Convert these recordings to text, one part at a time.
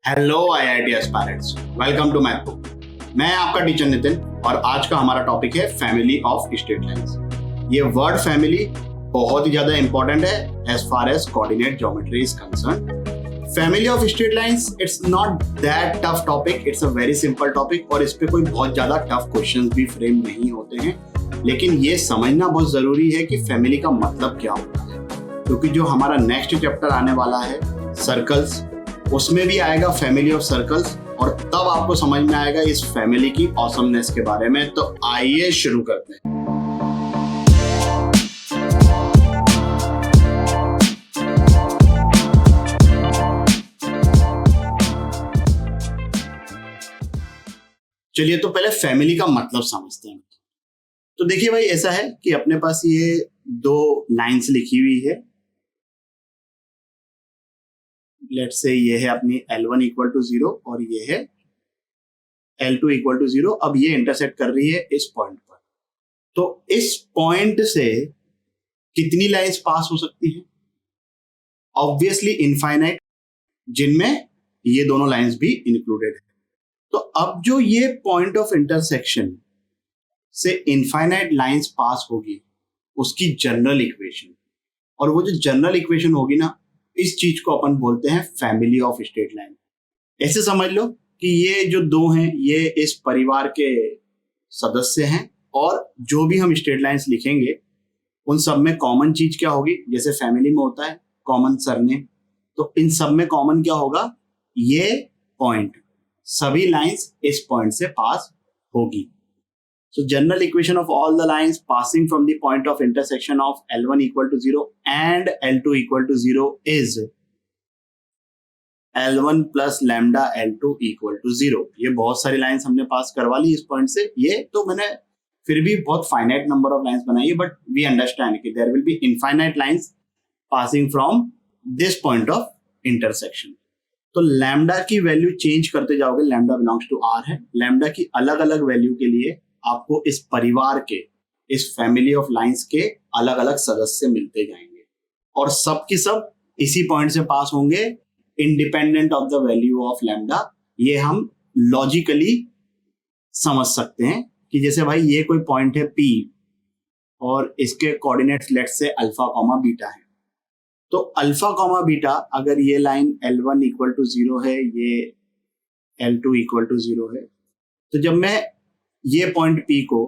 Hello IIT aspirants, welcome to math book. मैं आपका teacher Nitin और आज का हमारा टॉपिक है फैमिली ऑफ स्ट्रेट लाइंस। ये वर्ड फैमिली बहुत ही ज्यादा इंपॉर्टेंट है as far as coordinate geometry is concern. Family of straight lines it's not that tough topic, it's a very simple topic और इस पे कोई बहुत ज्यादा टफ क्वेश्चंस भी फ्रेम नहीं होते हैं। लेकिन ये समझना बहुत जरूरी है कि फैमिली का मतलब क्या होता है, क्योंकि जो हमारा नेक्स्ट चैप्टर आने वाला है सर्कल्स, उसमें भी आएगा फैमिली ऑफ सर्कल्स और तब आपको समझ में आएगा इस फैमिली की ऑसमनेस के बारे में। तो आइए शुरू करते हैं। चलिए तो पहले फैमिली का मतलब समझते हैं। तो देखिए भाई, ऐसा है कि अपने पास ये दो लाइंस लिखी हुई है। लेट्स से ये है अपनी L1 इक्वल टू 0 और ये है L2 इक्वल टू 0। अब ये इंटरसेक्ट कर रही है इस पॉइंट पर। तो इस पॉइंट से कितनी लाइंस पास हो सकती हैं? ऑब्वियसली इनफाइनाइट, जिनमें ये दोनों लाइंस भी इंक्लूडेड है। तो अब जो ये पॉइंट ऑफ इंटरसेक्शन से इनफाइनाइट लाइंस पास होगी उसकी जनरल इक्वेशन, और वो जो जनरल इक्वेशन होगी ना, इस चीज को अपन बोलते हैं फैमिली ऑफ स्ट्रेट लाइन। ऐसे समझ लो कि ये जो दो हैं ये इस परिवार के सदस्य हैं और जो भी हम स्ट्रेट लाइंस लिखेंगे उन सब में कॉमन चीज क्या होगी? जैसे फैमिली में होता है कॉमन सरनेम, तो इन सब में कॉमन क्या होगा? ये पॉइंट, सभी लाइंस इस पॉइंट से पास होगी। So general equation of all the lines passing from the point of intersection of L1 equal to 0 and L2 equal to 0 is L1 plus lambda L2 equal to 0। ये बहुत सारी lines हमने पास करवा ली इस point से। ये तो मैंने फिर भी बहुत फाइनाइट नंबर ऑफ लाइंस बनाई है, बट वी अंडरस्टैंड कि there will be infinite lines passing from this point of intersection. तो लैम्डा की वैल्यू चेंज करते जाओगे, लैम्डा बिलोंग्स टू R है। लैम्डा की अलग अलग वैल्यू के लिए आपको इस परिवार के, इस फैमिली ऑफ लाइंस के अलग अलग सदस्य मिलते जाएंगे और सब की सब इसी पॉइंट से पास होंगे independent of the value of lambda. ये हम लॉजिकली समझ सकते हैं कि जैसे भाई ये कोई पॉइंट है P और इसके coordinates let's say alpha comma beta है। तो अल्फा कॉमा बीटा, अगर ये लाइन L1 इक्वल टू 0 है, ये L2 इक्वल टू 0 है, तो जब मैं ये पॉइंट P को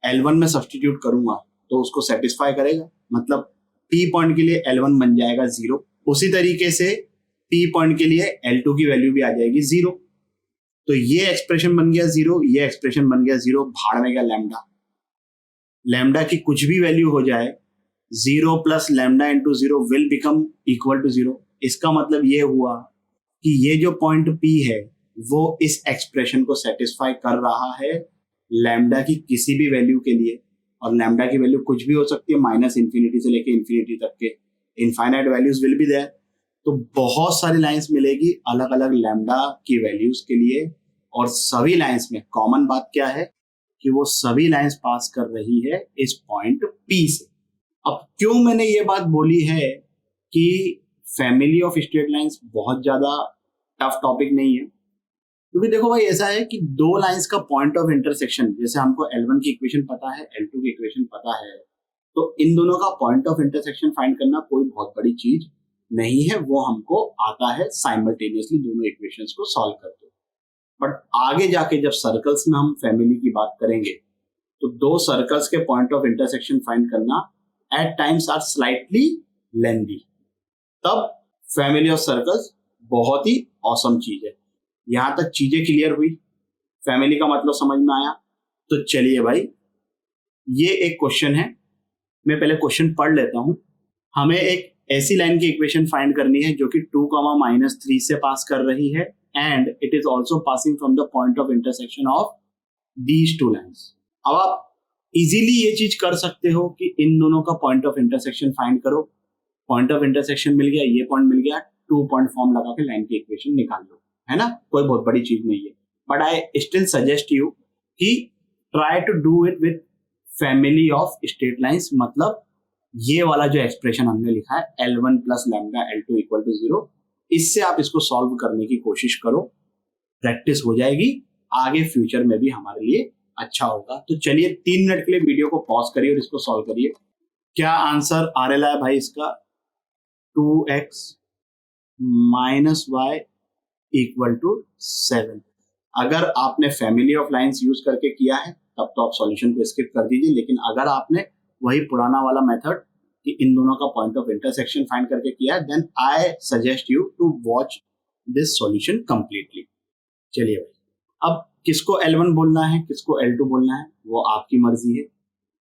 L1 में सब्स्टिट्यूट करूंगा तो उसको सेटिस्फाई करेगा। मतलब P पॉइंट के लिए L1 बन जाएगा 0, उसी तरीके से P पॉइंट के लिए L2 की वैल्यू भी आ जाएगी 0। तो ये एक्सप्रेशन बन गया 0, ये एक्सप्रेशन बन गया 0, भाड़ में गया लैम्डा। लैम्डा की कुछ भी वैल्यू हो जाए, 0 plus lambda into 0 will become equal to 0। इसका मतलब ये हुआ कि ये जो पॉइंट P है वो इस एक्सप्रेशन को सेटिस्फाई कर रहा है लैम्डा की किसी भी वैल्यू के लिए। और लैम्डा की वैल्यू कुछ भी हो सकती है, माइनस इन्फिनिटी से लेके इन्फिनिटी तक के infinite values will be there. तो बहुत सारी लाइंस मिलेगी अलग अलग लैम्डा की वैल्यूज के लिए, और सभी लाइंस में कॉमन बात क्या है कि वो सभी लाइंस पास कर रही है इस पॉइंट P से। अब क्यों मैंने ये बात बोली है कि फैमिली ऑफ स्ट्रेट लाइंस बहुत ज्यादा टफ टॉपिक नहीं है, क्योंकि देखो भाई ऐसा है कि दो लाइंस का पॉइंट ऑफ इंटरसेक्शन, जैसे हमको L1 की इक्वेशन पता है, L2 की इक्वेशन पता है, तो इन दोनों का पॉइंट ऑफ इंटरसेक्शन फाइंड करना कोई बहुत बड़ी चीज नहीं है, वो हमको आता है साइमल्टेनियसली दोनों इक्वेशंस को सॉल्व करके। बट आगे जाके जब सर्कल्स में हम फैमिली की बात करेंगे तो दो सर्कल्स के पॉइंट ऑफ इंटरसेक्शन फाइंड करना at times are slightly lengthy. तब फैमिली ऑफ सर्कल्स बहुत ही ऑसम चीज है। यहां तक चीजें क्लियर हुई, फैमिली का मतलब समझ में आया। तो चलिए भाई, ये एक क्वेश्चन है, मैं पहले क्वेश्चन पढ़ लेता हूं। हमें एक ऐसी लाइन की इक्वेशन फाइंड करनी है जो कि 2, -3 से पास कर रही है and it is also passing from the point of intersection of these two lines. अब आप इजीली ये चीज कर सकते हो कि इन दोनों का पॉइंट ऑफ इंटरसेक्शन फाइंड करो। पॉइंट ऑफ इंटरसेक्शन मिल गया, ये पॉइंट मिल गया, 2 पॉइंट फॉर्म लगा के लाइन की इक्वेशन निकाल लो, है ना? कोई बहुत बड़ी चीज नहीं है। But I still suggest you कि try to do it with family of straight lines. मतलब ये वाला जो एक्सप्रेशन हमने लिखा है L1 plus lambda L2 equal to 0, इससे आप इसको सॉल्व करने की कोशिश करो, प्रैक्टिस हो जाएगी, आगे फ्यूचर में भी हमारे लिए अच्छा होगा। तो चलिए 3 मिनट के लिए वीडियो को पॉज करिए और इसको सॉल्व करिए। क्या आंसर आ रहा है भाई इसका? 2x minus Y equal to 7। अगर आपने फैमिली ऑफ लाइंस यूज करके किया है तब तो आप सॉल्यूशन को स्किप कर दीजिए, लेकिन अगर आपने वही पुराना वाला मेथड कि इन दोनों का पॉइंट ऑफ इंटरसेक्शन फाइंड करके किया है, then I suggest you to watch this solution completely. चलिए भाई, अब किसको L1 बोलना है, किसको L2 बोलना है, वो आपकी मर्जी है।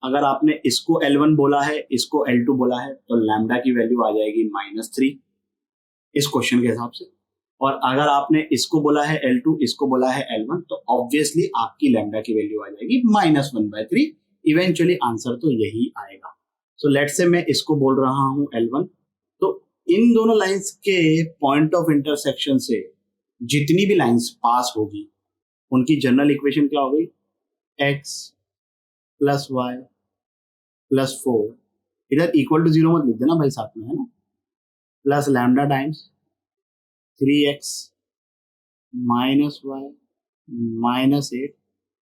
अगर आपने इसको L1 बोला है, इसको L2 बोला है, तो लैम्डा की वैल्यू आ जाएगी -3 इस क्वेश्चन के हिसाब से। और अगर आपने इसको बोला है L2, इसको बोला है L1, तो ऑब्वियसली आपकी लैम्डा की वैल्यू आ जाएगी -1/3। इवेंचुअली आंसर तो यही आएगा। सो लेट्स से मैं इसको बोल रहा हूं L1, तो इन दोनों लाइंस के पॉइंट ऑफ इंटरसेक्शन से जितनी भी लाइंस पास होगी उनकी जनरल इक्वेशन क्या हो गई? x प्लस वाई प्लस 4, इधर इक्वल टू 0 मत लिख देना भाई साथ में, है ना, plus lambda times 3x minus y minus 8,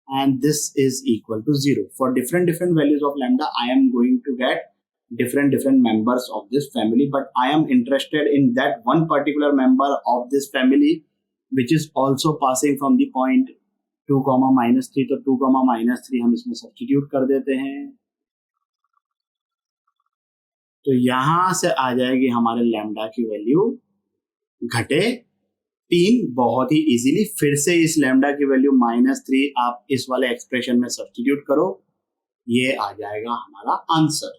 and this is equal to 0. For different values of lambda, I am going to get different members of this family, but I am interested in that one particular member of this family which is also passing from the point 2, -3. तो 2, -3 हम इसमें substitute कर देते हैं, तो यहां से आ जाएगी हमारे लैम्डा की वैल्यू घटे 3 बहुत ही इजीली। फिर से इस लैम्डा की वैल्यू -3 आप इस वाले एक्सप्रेशन में सब्स्टिट्यूट करो, ये आ जाएगा हमारा आंसर।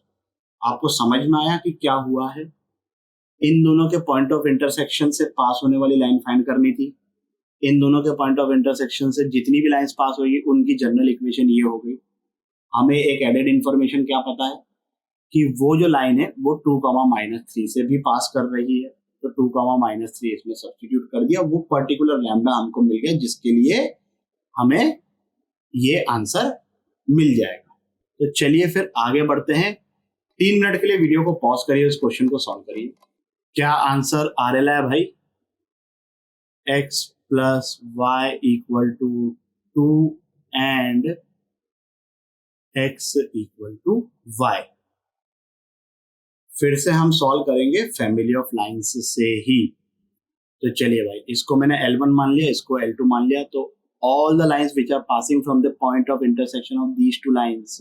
आपको समझ में आया कि क्या हुआ है? इन दोनों के पॉइंट ऑफ इंटरसेक्शन से पास होने वाली लाइन फाइंड करनी थी। इन दोनों के पॉइंट ऑफ इंटरसेक्शन से जितनी भी लाइंस पास होगी उनकी जनरल इक्वेशन ये हो गई। हमें एक एडेड इंफॉर्मेशन क्या पता है कि वो जो लाइन है वो 2, -3 से भी पास कर रही है, तो 2, -3 इसमें सब्स्टिट्यूट कर दिया, वो पर्टिकुलर लैम्डा हमको मिल गया जिसके लिए हमें ये आंसर मिल जाएगा। तो चलिए फिर आगे बढ़ते हैं। 3 मिनट के लिए वीडियो को पॉज करिए, इस क्वेश्चन को सॉल्व करिए। क्या आंसर आ रहा है भाई? x plus Y equal to 2 and x equal to y। फिर से हम सॉल्व करेंगे फैमिली ऑफ लाइंस से ही। तो चलिए भाई, इसको मैंने L1 मान लिया, इसको L2 मान लिया, तो all the lines which are passing from the point of intersection of these two lines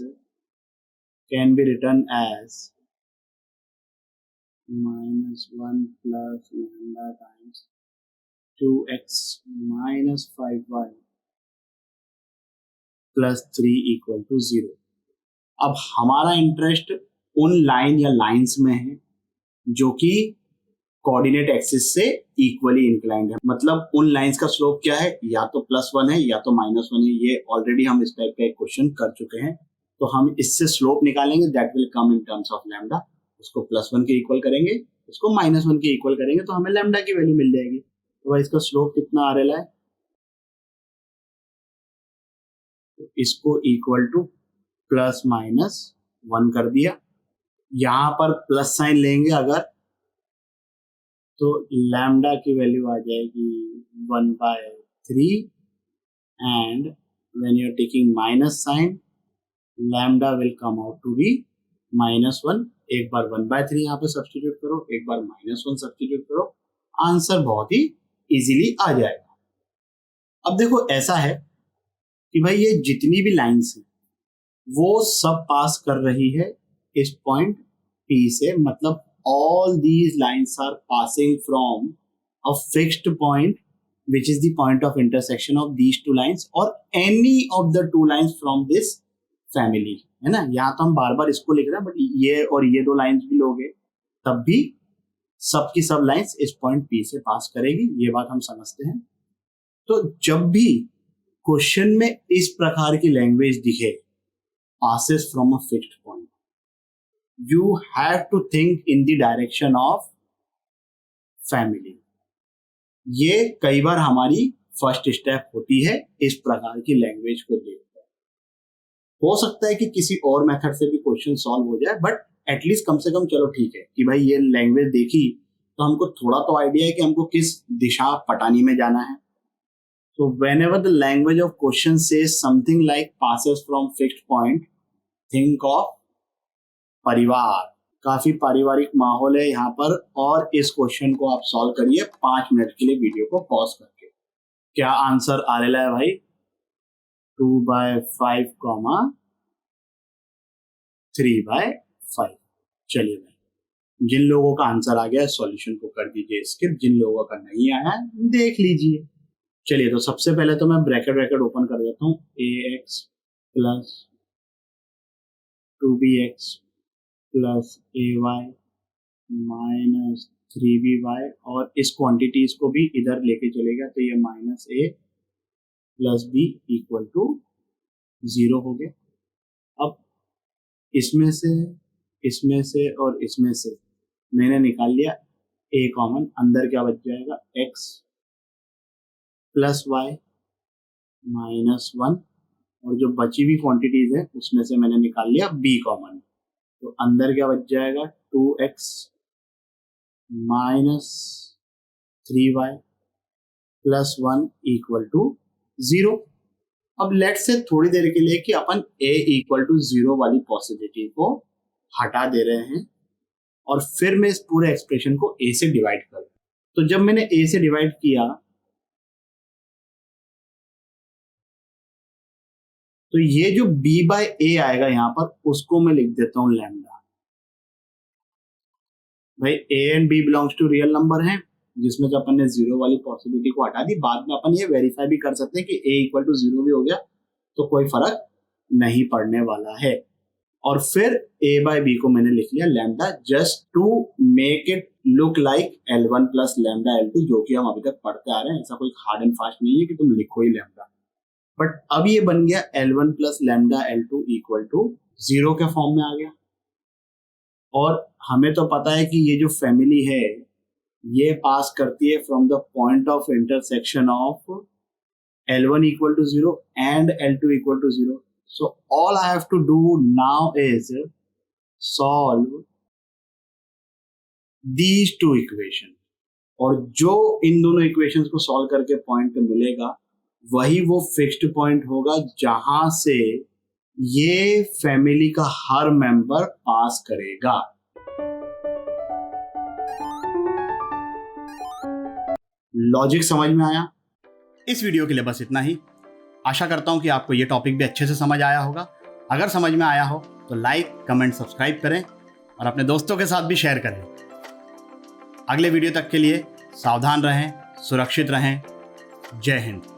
can be written as -1 plus lambda times 2x minus 5y plus 3 equal to 0। अब हमारा इंटरेस्ट उन line या lines में है जो कि coordinate axis से equally inclined है। मतलब उन लाइंस का स्लोप क्या है, या तो +1 है या तो -1 है। ये ऑलरेडी हम इस टाइप का एक क्वेश्चन कर चुके हैं, तो हम इससे स्लोप निकालेंगे, that will come in terms of lambda. उसको +1 के इक्वल करेंगे, उसको -1 के इक्वल करेंगे, तो हमें लैम्डा की वैल्यू मिल जाएगी। तो भाई इसका स्लोप कितना आ रहा है? तो इसको इक्वल टू +-1 कर दिया। यहां पर प्लस साइन लेंगे अगर, तो लैम्डा की वैल्यू आ जाएगी 1/3, and when you are taking minus sign lambda will come out to be -1। एक बार 1/3 यहाँ पे सब्स्टिट्यूट करो, एक बार -1 सब्स्टिट्यूट करो, आंसर बहुत ही इजीली आ जाएगा। अब देखो ऐसा है कि भाई ये जितनी भी लाइंस हैं वो सब पास कर रही है इस पॉइंट P से, मतलब all these lines are passing from a fixed point which is the point of intersection of these two lines or any of the two lines from this family, है ना। यहाँ तो हम बार बार इसको लिख रहे हैं, बट ये और ये 2 लाइंस भी लोगे तब भी सब की सब लाइंस इस पॉइंट P से पास करेगी, ये बात हम समझते हैं। तो जब भी क्वेश्चन में इस प्रकार की लैंग्वेज दिखे, passes from a fixed point, you have to think in the direction of family। ये कई बार हमारी फर्स्ट स्टेप होती है इस प्रकार की लैंग्वेज को देखकर। हो सकता है कि किसी और मेथड से भी क्वेश्चन सॉल्व हो जाए, बट एटलीस्ट कम से कम चलो ठीक है कि भाई ये लैंग्वेज देखी तो हमको थोड़ा तो आइडिया है कि हमको किस दिशा पटानी में जाना है। तो whenever the language of question says something like passes from fixed point, think of परिवार। काफी पारिवारिक माहौल है यहाँ पर, और इस क्वेश्चन को आप सॉल्व करिए 5 मिनट के लिए वीडियो को पॉज करके। क्या आंसर आ रहा है भाई? 2/5, 3/5। चलिए भाई, जिन लोगों का आंसर आ गया है सॉल्यूशन को कर दीजिए स्किप, जिन लोगों का नहीं आया है देख लीजिए। चलिए, तो सबसे पहले तो मैं ब्रैकेट ओपन कर देता हूँ। ax plus 2bx plus ay minus 3by, और इस क्वांटिटीज को भी इधर लेके चलेगा तो ये -a plus b equal to 0 हो गया। अब इसमें से और इसमें से मैंने निकाल लिया a कॉमन, अंदर क्या बच जाएगा? x प्लस y माइनस 1, और जो बची हुई क्वांटिटीज है उसमें से मैंने निकाल लिया b कॉमन, तो अंदर क्या बच जाएगा? 2x minus 3y plus 1 equal to 0। अब लेट से थोड़ी देर के लिए कि अपन a इक्वल टू 0 वाली पॉसिबिलिटी को हटा दे रहे हैं, और फिर मैं इस पूरे एक्सप्रेशन को a से डिवाइड कर। तो जब मैंने a से डिवाइड किया तो ये जो b/a आएगा यहाँ पर, उसको मैं लिख देता हूं लैम्डा। भाई a and b belongs to real number है, जिसमें से अपन ने 0 वाली पॉसिबिलिटी को हटा दी। बाद में अपन ये वेरीफाई भी कर सकते हैं कि a इक्वल टू 0 भी हो गया तो कोई फर्क नहीं पड़ने वाला है। और फिर a/b को मैंने लिख लिया lambda, just to make it look like L1 plus lambda L2, जो कि हम अभी तक पढ़ते आ रहे हैं। ऐसा कोई हार्ड एंड फास्ट नहीं है कि तुम लिखो ही लैम्डा, बट अब ये बन गया L1 plus lambda L2 equal to 0 के फॉर्म में आ गया। और हमें तो पता है कि ये जो फैमिली है ये पास करती है from the point of intersection of L1 equal to 0 and L2 equal to 0। So all I have to do now is solve these two equation, और जो इन दोनों इक्वेशंस को सॉल्व करके पॉइंट मिलेगा वही वो फिक्स्ड पॉइंट होगा जहां से ये फैमिली का हर मेंबर पास करेगा। लॉजिक समझ में आया? इस वीडियो के लिए बस इतना ही। आशा करता हूं कि आपको ये टॉपिक भी अच्छे से समझ आया होगा। अगर समझ में आया हो तो लाइक, कमेंट, सब्सक्राइब करें और अपने दोस्तों के साथ भी शेयर करें। अगले वीडियो तक के लिए सावधान रहें, सुरक्षित रहें। जय हिंद।